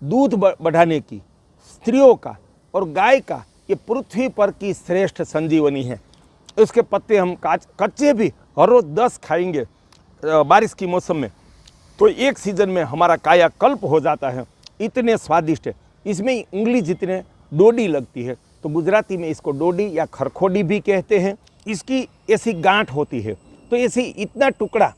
दूध बढ़ाने की, स्त्रियों का और गाय का ये पृथ्वी पर की श्रेष्ठ संजीवनी है। इसके पत्ते हम कच्चे भी हर रोज 10 खाएंगे बारिश की मौसम में, तो एक सीजन में हमारा कायाकल्प हो जाता है। इतने स्वादिष्ट है। इसमें उंगली जितने डोडी लगती है, तो गुजराती में इसको डोडी या खरखोडी भी कहते हैं। इसकी ऐसी गांठ होती है, तो ऐसी इतना टुकड़ा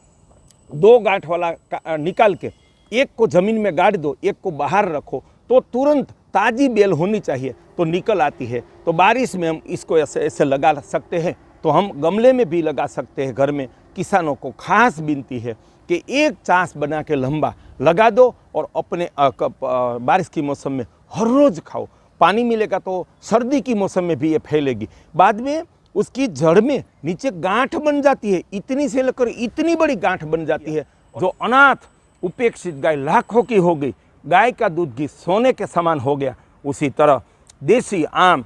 2 गांठ वाला निकाल के एक को ज़मीन में गाड़ दो, एक को बाहर रखो, तो तुरंत ताज़ी बेल होनी चाहिए तो निकल आती है। तो बारिश में हम इसको ऐसे लगा सकते हैं, तो हम गमले में भी लगा सकते हैं। घर में किसानों को खास विनती है कि एक चास बना के लंबा लगा दो और अपने बारिश की मौसम में हर रोज़ खाओ। पानी मिलेगा तो सर्दी की मौसम में भी ये फैलेगी। बाद में उसकी जड़ में नीचे गांठ बन जाती है, इतनी से लेकर इतनी बड़ी गांठ बन जाती है। जो अनाथ उपेक्षित गाय लाखों की हो गई, गाय का दूध घी सोने के समान हो गया, उसी तरह देसी आम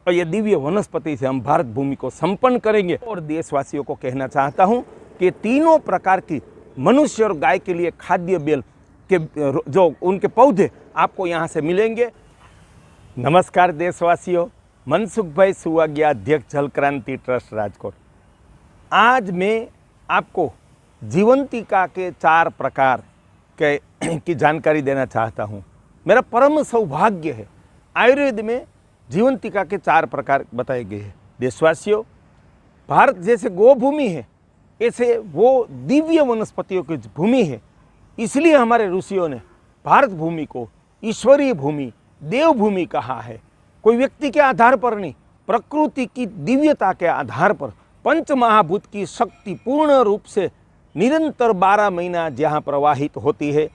और ये दिव्य वनस्पति से हम भारत भूमि को संपन्न करेंगे। और देशवासियों को कहना चाहता हूँ कि तीनों प्रकार की मनुष्य और गाय के लिए खाद्य बेल के जो उनके पौधे आपको यहाँ से मिलेंगे। नमस्कार देशवासियों, मनसुख भाई सुवाग्या, अध्यक्ष जल क्रांति ट्रस्ट राजकोट। आज मैं आपको जीवंतिका के 4 प्रकार की जानकारी देना चाहता हूँ। मेरा परम सौभाग्य है, आयुर्वेद में जीवंतिका के 4 प्रकार बताए गए हैं। देशवासियों, भारत जैसे गो भूमि है, ऐसे वो दिव्य वनस्पतियों की भूमि है। इसलिए हमारे ऋषियों ने भारत भूमि को ईश्वरीय भूमि, देवभूमि कहा है। कोई व्यक्ति के आधार पर नहीं, प्रकृति की दिव्यता के आधार पर पंच महाभूत की शक्ति पूर्ण रूप से निरंतर 12 महीना जहाँ प्रवाहित होती है।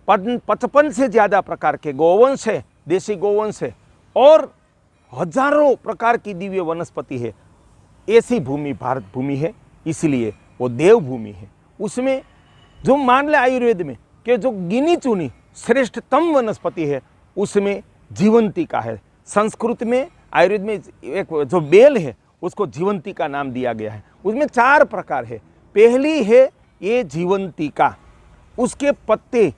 55 से ज़्यादा प्रकार के गोवंश है, देसी गोवंश है, और हजारों प्रकार की दिव्य वनस्पति है। ऐसी भूमि भारत भूमि है, इसलिए वो देवभूमि है। उसमें जो मान ले आयुर्वेद में कि जो गिनी चुनी श्रेष्ठतम वनस्पति है, उसमें जीवंतिका है। संस्कृत में, आयुर्वेद में एक जो बेल है उसको जीवंतिका नाम दिया गया है। उसमें 4 प्रकार है। पहली है ये जीवंतिका, उसके पत्ते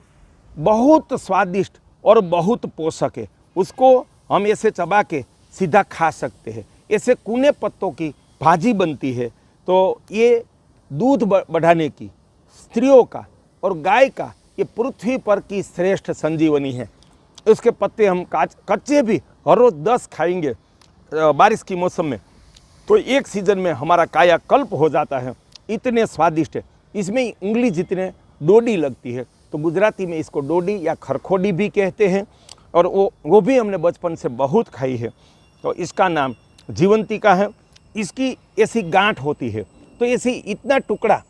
बहुत स्वादिष्ट और बहुत पोषक है। उसको हम ऐसे चबा के सीधा खा सकते हैं। ऐसे कूने पत्तों की भाजी बनती है। तो ये दूध बढ़ाने की, स्त्रियों का और गाय का ये पृथ्वी पर की श्रेष्ठ संजीवनी है। इसके पत्ते हम कच्चे भी हर रोज 10 खाएंगे बारिश की मौसम में, तो एक सीजन में हमारा कायाकल्प हो जाता है। इतने स्वादिष्ट है। इसमें उंगली जितने डोडी लगती है, तो गुजराती में इसको डोडी या खरखोडी भी कहते हैं, और वो भी हमने बचपन से बहुत खाई है। तो इसका नाम जीवंतिका है। इसकी ऐसी गांठ होती है, तो ऐसी इतना टुकड़ा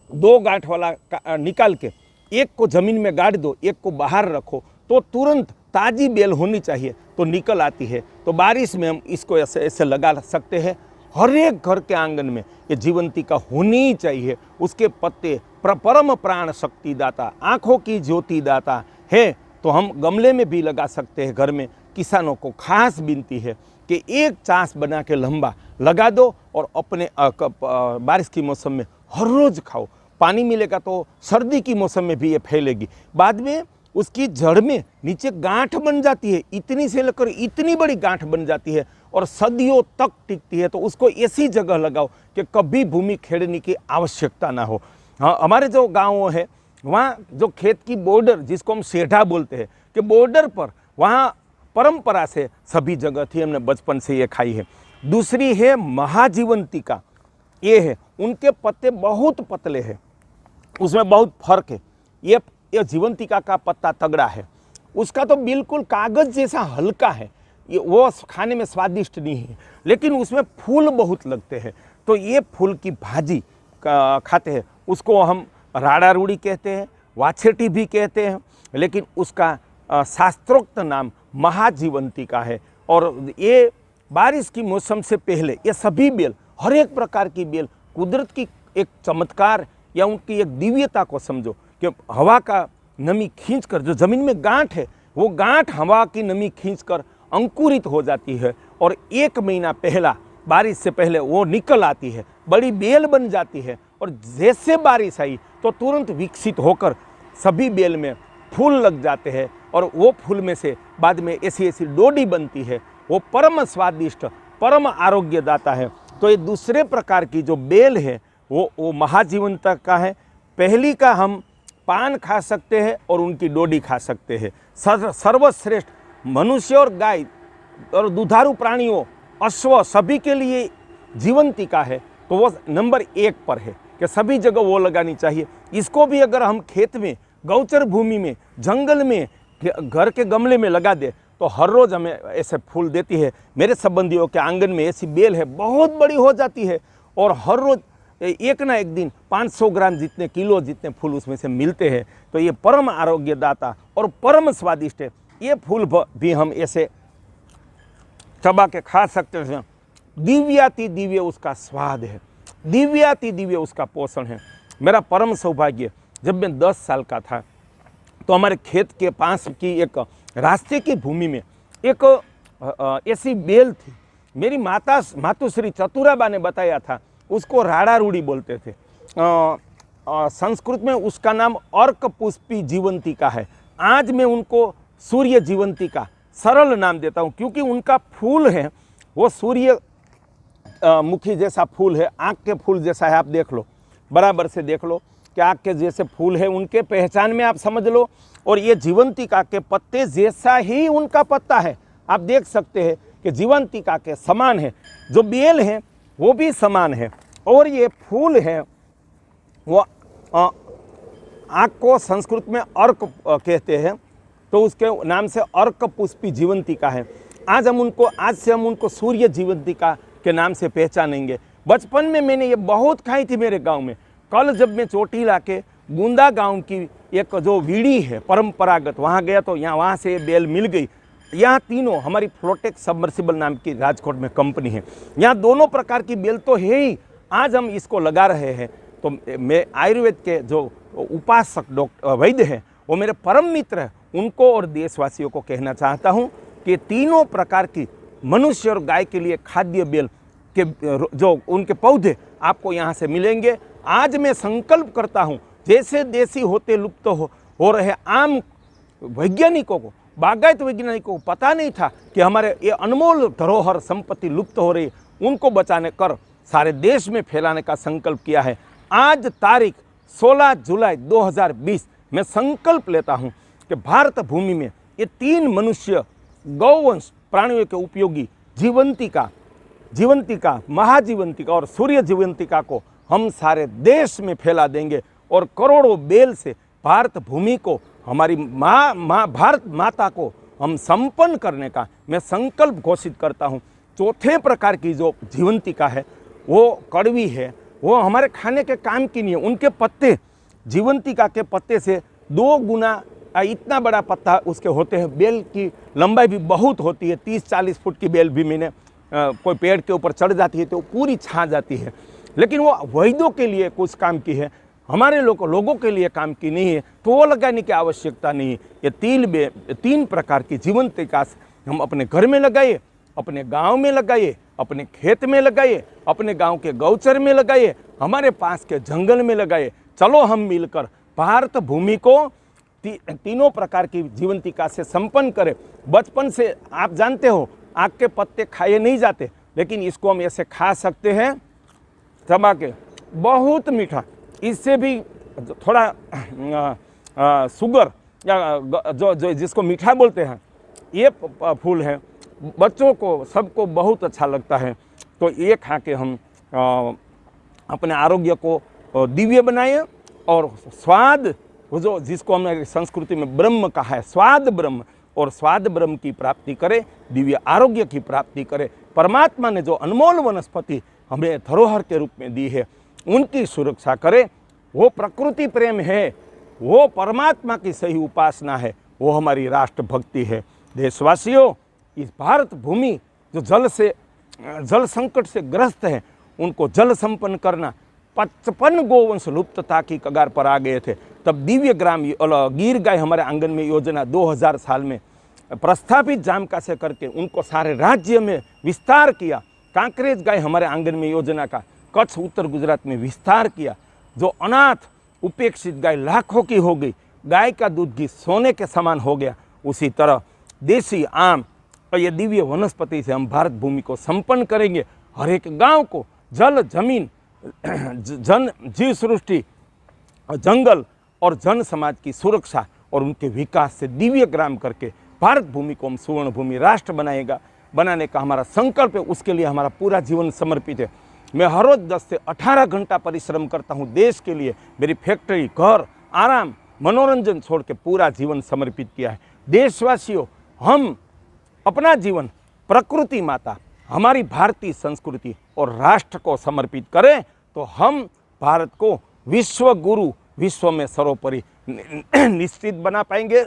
2 गांठ वाला निकाल के एक को ज़मीन में गाड़ दो, एक को बाहर रखो, तो तुरंत ताज़ी बेल होनी चाहिए तो निकल आती है। तो बारिश में हम इसको ऐसे लगा सकते हैं। हर एक घर के आंगन में ये जीवंतिका होनी चाहिए। उसके पत्ते परम प्राण शक्ति दाता, आँखों की ज्योति दाता है। तो हम गमले में भी लगा सकते हैं। घर में किसानों को खास विनती है कि एक चास बना के लंबा लगा दो और अपने बारिश की मौसम में हर रोज़ खाओ। पानी मिलेगा तो सर्दी की मौसम में भी ये फैलेगी। बाद में उसकी जड़ में नीचे गांठ बन जाती है, इतनी से लेकर इतनी बड़ी गांठ बन जाती है और सदियों तक टिकती है। तो उसको ऐसी जगह लगाओ कि कभी भूमि खेड़ने की आवश्यकता ना हो। हाँ, हमारे जो गाँव है वहाँ जो खेत की बॉर्डर, जिसको हम सेढ़ा बोलते हैं, कि बॉर्डर पर वहाँ परंपरा से सभी जगह थी, हमने बचपन से ये खाई है। दूसरी है महाजीवंतिका, ये है, उनके पत्ते बहुत पतले हैं, उसमें बहुत फर्क है। ये जीवंतिका का पत्ता तगड़ा है, उसका तो बिल्कुल कागज जैसा हल्का है, ये वो खाने में स्वादिष्ट नहीं है, लेकिन उसमें फूल बहुत लगते हैं। तो ये फूल की भाजी खाते हैं, उसको हम राड़ा रूड़ी कहते हैं, वाछेटी भी कहते हैं, लेकिन उसका शास्त्रोक्त नाम महाजीवंतिका है। और ये बारिश की मौसम से पहले ये सभी बेल, हर एक प्रकार की बेल कुदरत की एक चमत्कार या उनकी एक दिव्यता को समझो कि हवा का नमी खींचकर, जो ज़मीन में गांठ है, वो गांठ हवा की नमी खींचकर अंकुरित हो जाती है और 1 महीना पहला, बारिश से पहले वो निकल आती है, बड़ी बेल बन जाती है। और जैसे बारिश आई तो तुरंत विकसित होकर सभी बेल में फूल लग जाते हैं और वो फूल में से बाद में ऐसी ऐसी डोडी बनती है, वो परम स्वादिष्ट परम आरोग्यदाता है। तो ये दूसरे प्रकार की जो बेल है वो महाजीवंता का है। पहली का हम पान खा सकते हैं और उनकी डोडी खा सकते हैं। सर्वश्रेष्ठ मनुष्य और गाय और दुधारू प्राणियों अश्व सभी के लिए जीवंतिका है, तो वो नंबर 1 पर है कि सभी जगह वो लगानी चाहिए। इसको भी अगर हम खेत में, गौचर भूमि में, जंगल में, घर के गमले में लगा दे तो हर रोज़ हमें ऐसे फूल देती है। मेरे संबंधियों के आंगन में ऐसी बेल है, बहुत बड़ी हो जाती है और हर रोज़ एक ना एक दिन 500 ग्राम जितने किलो जितने फूल उसमें से मिलते हैं। तो ये परम आरोग्यदाता और परम स्वादिष्ट है। ये फूल भी हम ऐसे चबा के खा सकते हैं। दिव्याति दिव्य उसका स्वाद है, दिव्याति दिव्य उसका पोषण है। मेरा परम सौभाग्य, जब मैं 10 साल का था तो हमारे खेत के पास की एक रास्ते की भूमि में एक ऐसी बेल थी। मेरी मातुश्री चतुराबा ने बताया था, उसको राड़ा रूड़ी बोलते थे। संस्कृत में उसका नाम अर्क पुष्पी जीवंतिका है। आज मैं उनको सूर्य जीवंतिका सरल नाम देता हूँ, क्योंकि उनका फूल है वो सूर्य मुखी जैसा फूल है, आँख के फूल जैसा है। आप देख लो, बराबर से देख लो कि आँख के जैसे फूल है, उनके पहचान में आप समझ लो। और ये जीवंतिका के पत्ते जैसा ही उनका पत्ता है, आप देख सकते हैं कि जीवंतिका के समान है। जो बेल है वो भी समान है। और ये फूल है वो आँख को संस्कृत में अर्क कहते हैं, तो उसके नाम से अर्क पुष्पी जीवंतिका है। आज से हम उनको सूर्य जीवंतिका के नाम से पहचानेंगे। बचपन में मैंने ये बहुत खाई थी मेरे गांव में। कल जब मैं चोटीला के गुंदा गांव की एक जो वीड़ी है परंपरागत, वहाँ गया तो वहाँ से बेल मिल गई। यहाँ तीनों हमारी फ्लोटेक सबमर्सिबल नाम की राजकोट में कंपनी है, यहाँ दोनों प्रकार की बेल तो है ही। आज हम इसको लगा रहे हैं। तो मैं आयुर्वेद के जो उपासक वैद्य हैं वो मेरे परम मित्र हैं, उनको और देशवासियों को कहना चाहता हूँ कि तीनों प्रकार की मनुष्य और गाय के लिए खाद्य बेल के जो उनके पौधे आपको यहाँ से मिलेंगे। आज मैं संकल्प करता हूँ, जैसे देसी होते लुप्त हो रहे आम वैज्ञानिकों को, बागायत वैज्ञानिकों को पता नहीं था कि हमारे ये अनमोल धरोहर संपत्ति लुप्त हो रही, उनको बचाने कर सारे देश में फैलाने का संकल्प किया है। आज तारीख 16 जुलाई 2020 मैं संकल्प लेता हूँ कि भारत भूमि में ये 3 मनुष्य गौवंश प्राणियों के उपयोगी जीवंतिका, महाजीवंतिका और सूर्य जीवंतिका को हम सारे देश में फैला देंगे और करोड़ों बेल से भारत भूमि को, हमारी भारत माता को हम संपन्न करने का मैं संकल्प घोषित करता हूँ। चौथे प्रकार की जो जीवंतिका है वो कड़वी है, वो हमारे खाने के काम की नहीं है। उनके पत्ते, जीवंतिका के पत्ते से 2 गुना इतना बड़ा पत्ता उसके होते हैं। बेल की लंबाई भी बहुत होती है, 30-40 फुट की बेल भी मैंने कोई पेड़ के ऊपर चढ़ जाती है तो पूरी छा जाती है। लेकिन वो वैद्यों के लिए कुछ काम की है, हमारे लोगों के लिए काम की नहीं है, तो वो लगाने की आवश्यकता नहीं है। ये 3 प्रकार की जीवंतिका हम अपने घर में लगाइए, अपने गांव में लगाइए, अपने खेत में लगाइए, अपने गांव के गौचर में लगाइए, हमारे पास के जंगल में लगाइए। चलो हम मिलकर भारत भूमि को तीनों प्रकार की जीवंतिका से संपन्न करें। बचपन से आप जानते हो आँख के पत्ते खाए नहीं जाते, लेकिन इसको हम ऐसे खा सकते हैं चबा के, बहुत मीठा। इससे भी थोड़ा शुगर या जो जिसको मीठा बोलते हैं, ये फूल है, बच्चों को सबको बहुत अच्छा लगता है। तो ये खा के हम अपने आरोग्य को दिव्य बनाएं और स्वाद, वो जो जिसको हमारी संस्कृति में ब्रह्म कहा है, स्वाद ब्रह्म, और स्वाद ब्रह्म की प्राप्ति करे, दिव्य आरोग्य की प्राप्ति करे। परमात्मा ने जो अनमोल वनस्पति हमें धरोहर के रूप में दी है उनकी सुरक्षा करे। वो प्रकृति प्रेम है, वो परमात्मा की सही उपासना है, वो हमारी राष्ट्र भक्ति है। देशवासियों, इस भारत भूमि जो जल संकट से ग्रस्त है उनको जल संपन्न करना। 55 गोवंश लुप्तता की कगार पर आ गए थे, तब दिव्य ग्राम गिर गाय हमारे आंगन में योजना 2000 साल में प्रस्थापित जामका से करके उनको सारे राज्य में विस्तार किया। कांकरेज गाय हमारे आंगन में योजना का कच्छ उत्तर गुजरात में विस्तार किया। जो अनाथ उपेक्षित गाय लाखों की हो गई, गाय का दूध घी सोने के समान हो गया, उसी तरह देसी आम और ये दिव्य वनस्पति से हम भारत भूमि को संपन्न करेंगे। हर एक गांव को जल, जमीन, जन, जीव सृष्टि, जंगल और जन समाज की सुरक्षा और उनके विकास से दिव्य ग्राम करके भारत भूमि को हम सुवर्ण भूमि राष्ट्र बनाने का हमारा संकल्प है। उसके लिए हमारा पूरा जीवन समर्पित है। मैं हर रोज 10 से 18 घंटा परिश्रम करता हूँ देश के लिए। मेरी फैक्ट्री, घर, आराम, मनोरंजन छोड़ के पूरा जीवन समर्पित किया है। देशवासियों, हम अपना जीवन प्रकृति माता, हमारी भारतीय संस्कृति और राष्ट्र को समर्पित करें तो हम भारत को विश्व गुरु, विश्व में सर्वोपरि निश्चित बना पाएंगे।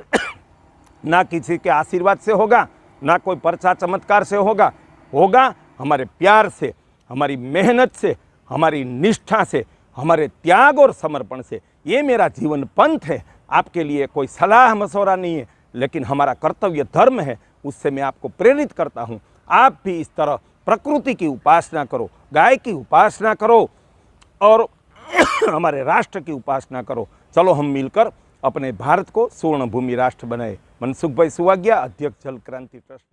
ना किसी के आशीर्वाद से होगा, ना कोई पर्चा चमत्कार से होगा हमारे प्यार से, हमारी मेहनत से, हमारी निष्ठा से, हमारे त्याग और समर्पण से। ये मेरा जीवन पंथ है। आपके लिए कोई सलाह मशवरा नहीं है, लेकिन हमारा कर्तव्य धर्म है, उससे मैं आपको प्रेरित करता हूँ। आप भी इस तरह प्रकृति की उपासना करो, गाय की उपासना करो और हमारे राष्ट्र की उपासना करो। चलो हम मिलकर अपने भारत को स्वर्ण भूमि राष्ट्र बनाए। मनसुख भाई सुवाग्या, अध्यक्ष जल क्रांति ट्रस्ट।